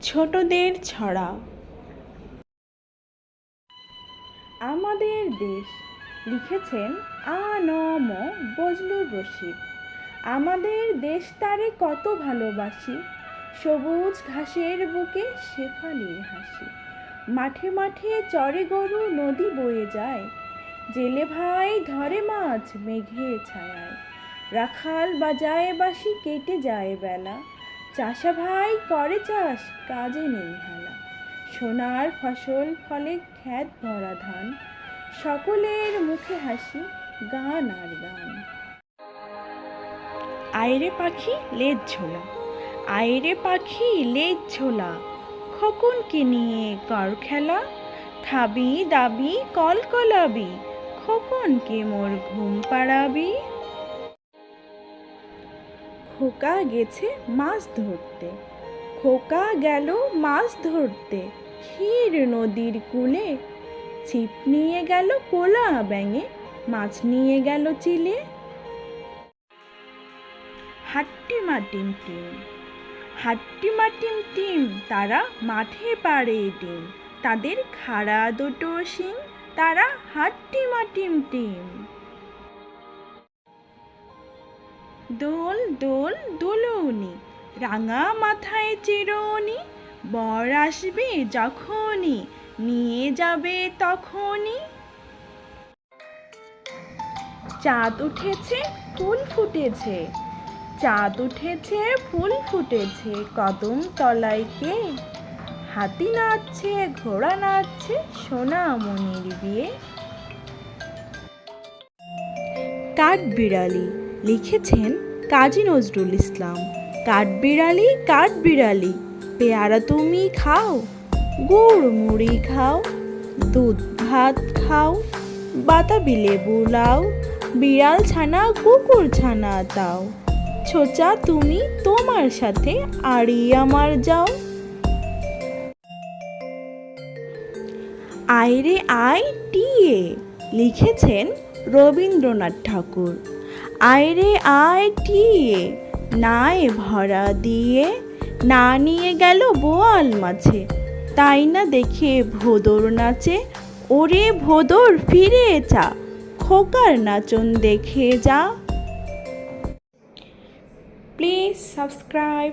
ছোটদের ছড়া। আমাদের দেশ, লিখেছেন আ.ন.ম বজলুর রশিদ। আমাদের দেশ তারে কত ভালোবাসি, সবুজ ঘাসের বুকে শেফালির হাসি। মাঠে মাঠে চরে গরু, নদী বয়ে যায়, জেলে ভাই ধরে মাছ মেঘের ছায়ায়। রাখাল বাজায় বাঁশি, কেটে যায় বেলা, চাষা ভাই করে চাষ, কাজে নেই হেলা। সোনার ফসল ফলে ক্ষেত ভরা ধান, সকলের মুখে হাসি, গান আর গান। আয়রে পাখি লেজ ঝোলা, আয়রে পাখি লেজ ঝোলা, খোকনকে নিয়ে কর খেলা। খাবি দাবি কলকলাবি, খোকনকে মোর ঘুম পাড়াবি। খোকা গেছে মাছ ধরতে, খোকা গেল মাছ ধরতে, ক্ষীর নদীর কূলে। ছিপ নিয়ে গেল পোলা ব্যাঙে, মাছ নিয়ে গেল চিলে। হাট্টিমা টিম টিম, হাট্টিমা টিম টিম, তারা মাঠে পাড়ে ডিম, তাদের খাড়া দুটো শিং, তারা হাট্টিমা টিম টিম। দোল দোল দোলনি, রাঙা মাথায় চিরুনি, বর আসবে যখনই, নিয়ে যাবে তখনই। চাঁদ উঠেছে ফুল ফুটেছে, চাঁদ উঠেছে ফুল ফুটেছে, কদম তলায় কে? হাতি নাচছে ঘোড়া নাচছে, সোনামণির বিয়ে। কাঠবিড়ালি, লিখেছেন কাজী নজরুল ইসলাম। কাঠবিড়ালি কাঠবিড়ালি, পেয়ারা তুমি খাও, গুড় মুড়ি খাও, দুধ ভাত খাও, বাতাবি লেবু লাও, বিড়াল ছানা কুকুর ছানা দাও, ছোচা তুমি তোমার সাথে আড়ি আমার যাও। আয়রে আয় টিয়ে, লিখেছেন রবীন্দ্রনাথ ঠাকুর। আয়রে আয় টিয়ে, নায় ভরা দিয়ে, না নিয়ে গেল বোয়াল মাছে, তাই না দেখে ভোদর নাচে। ওরে ভোদর ফিরে চা, খোকার নাচন দেখে যা। Please subscribe.